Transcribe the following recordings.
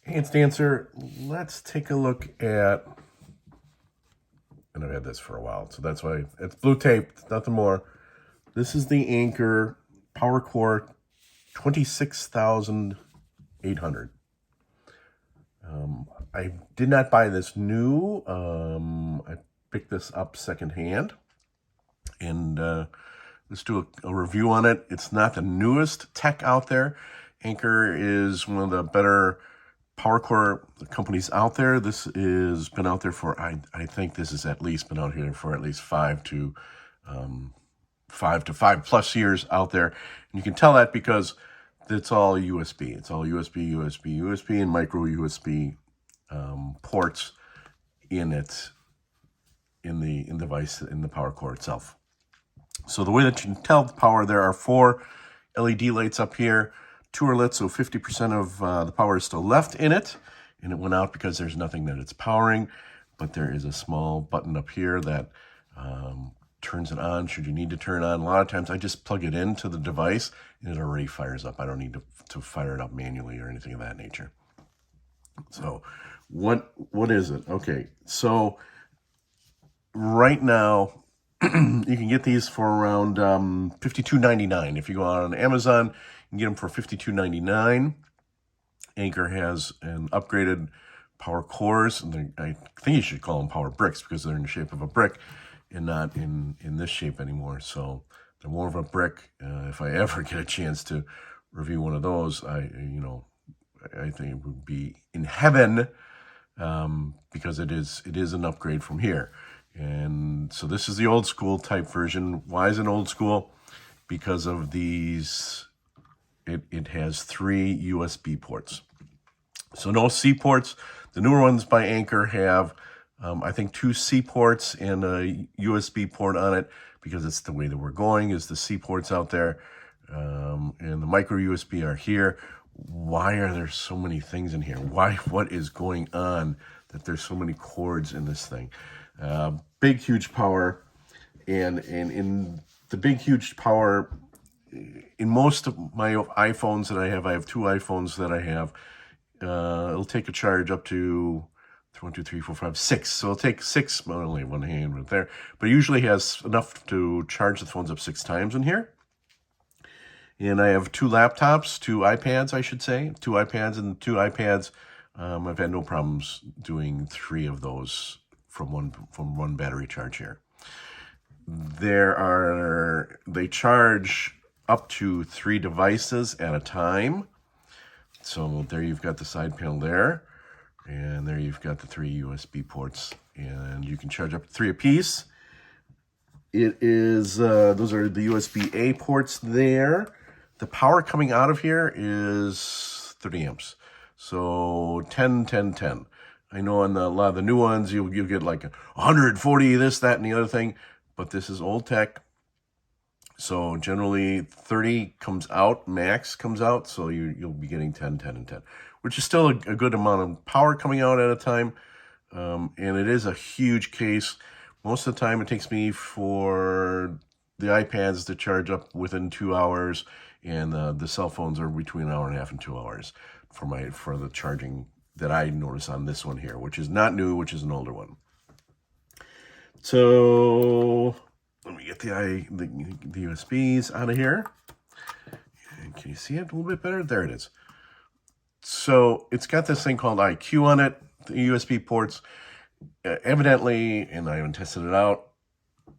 Hey, it's Dancer. Let's take a look at, and I've had this for a while, so that's why it's blue tape, nothing more. This is the Anker Power Core 26,800. I did not buy this new. I picked this up secondhand, and let's do a review on it. It's not the newest tech out there. Anker is one of the better Power Core companies out there. This has been out there for, I think this has at least been out here for at least 5+ years out there. And you can tell that because it's all USB. It's all USB, and micro USB ports in it, in the device, in the Power Core itself. So the way that you can tell the power, there are 4 LED lights up here. 2 are lit, so 50% of the power is still left in it, and it went out because there's nothing that it's powering, but there is a small button up here that turns it on should you need to turn it on. A lot of times I just plug it into the device and it already fires up. I don't need to fire it up manually or anything of that nature. So what is it? Okay, so right now you can get these for around $52.99. If you go out on Amazon, you can get them for $52.99. Anker has an upgraded power cores, and I think you should call them power bricks because they're in the shape of a brick and not in this shape anymore. So they're more of a brick. If I ever get a chance to review one of those, I think it would be in heaven, because it is an upgrade from here. And so this is the old school type version. Why is it old school? Because of these, it has 3 USB ports. So no C ports. The newer ones by Anker have, I think, 2 C ports and a USB port on it, because it's the way that we're going, is the C ports out there. And the micro USB are here. Why are there so many things in here? What is going on that there's so many cords in this thing? Big, huge power, and in the big, huge power, in most of my iPhones that I have 2 iPhones that I have, it'll take a charge up to 1, 2, 3, 4, 5, 6. So it'll take 6, well, only one hand right there, but it usually has enough to charge the phones up 6 times in here. And I have 2 laptops, 2 iPads, I should say, 2 iPads and 2 iPads. I've had no problems doing 3 of those from one battery charge here. They charge up to 3 devices at a time. So there you've got the side panel there, and there you've got the 3 USB ports, and you can charge up to 3 apiece. It is, those are the USB-A ports there. The power coming out of here is 30 amps. So 10, 10, 10. I know on a lot of the new ones, you'll get like 140, this, that, and the other thing. But this is old tech. So generally 30 comes out, max comes out. So you'll be getting 10, 10, and 10, which is still a good amount of power coming out at a time. And it is a huge case. Most of the time it takes me for the iPads to charge up within 2 hours, and the cell phones are between 1.5 hours and 2 hours for the charging that I notice on this one here, which is not new, which is an older one. So let me get the USBs out of here. And can you see it a little bit better? There it is. So it's got this thing called IQ on it, the USB ports. Evidently, and I haven't tested it out,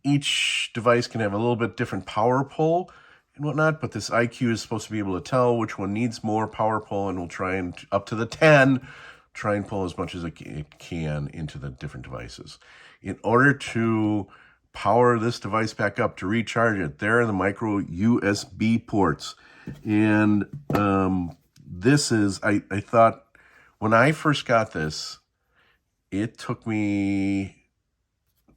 each device can have a little bit different power pull and whatnot, but this IQ is supposed to be able to tell which one needs more power pull, and will try and, up to the 10, try and pull as much as it can into the different devices. In order to power this device back up, to recharge it, there are the micro USB ports. And this is, I thought, when I first got this, it took me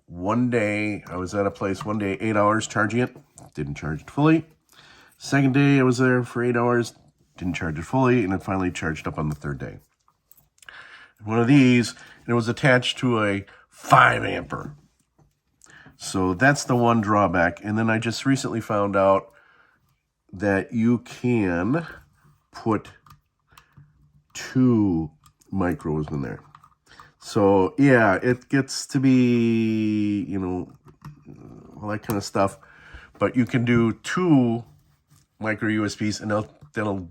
one day, I was at a place one day, 8 hours charging it, didn't charge it fully. Second day, I was there for 8 hours, didn't charge it fully, and it finally charged up on the 3rd day. One of these, and it was attached to a 5 ampere. So that's the one drawback. And then I just recently found out that you can put 2 micros in there. So yeah, it gets to be, you know, all that kind of stuff. But you can do 2 micro USBs and that'll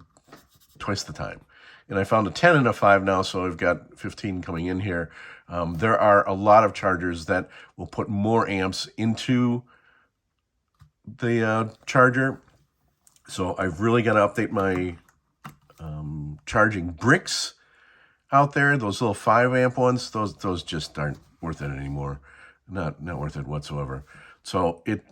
twice the time. And I found a 10 and a 5 now, so I've got 15 coming in here. There are a lot of chargers that will put more amps into the charger. So I've really got to update my charging bricks out there. Those little 5 amp ones, those just aren't worth it anymore. Not worth it whatsoever. So it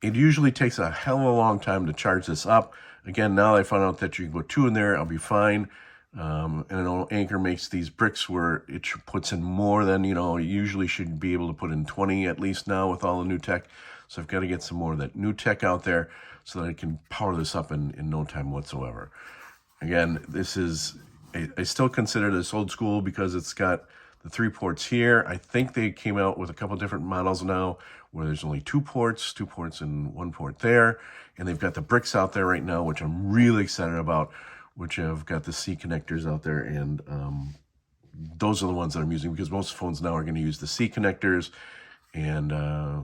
usually takes a hell of a long time to charge this up. Again, now I found out that you can put 2 in there, I'll be fine. And I know Anker makes these bricks where it puts in more than, you know, you usually should be able to put in 20 at least now with all the new tech. So I've got to get some more of that new tech out there so that I can power this up in no time whatsoever. Again, this is, I still consider this old school because it's got the 3 ports here. I think they came out with a couple different models now where there's only 2 ports and 1 port there. And they've got the bricks out there right now, which I'm really excited about, which have got the C connectors out there. And those are the ones that I'm using because most phones now are going to use the C connectors. And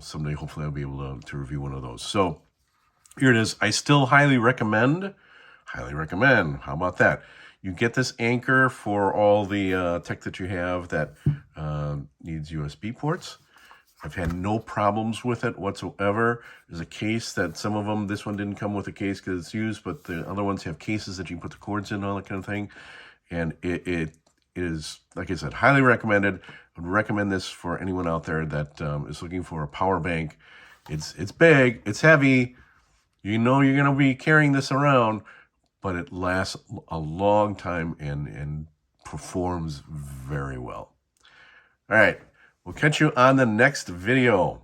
someday, hopefully, I'll be able to review one of those. So here it is. I still highly recommend. How about that? You get this Anker for all the tech that you have that needs USB ports. I've had no problems with it whatsoever. There's a case that some of them, this one didn't come with a case because it's used, but the other ones have cases that you can put the cords in and all that kind of thing. And it is, like I said, highly recommended. I would recommend this for anyone out there that is looking for a power bank. It's big, it's heavy. You know you're going to be carrying this around, but it lasts a long time and performs very well. All right, we'll catch you on the next video.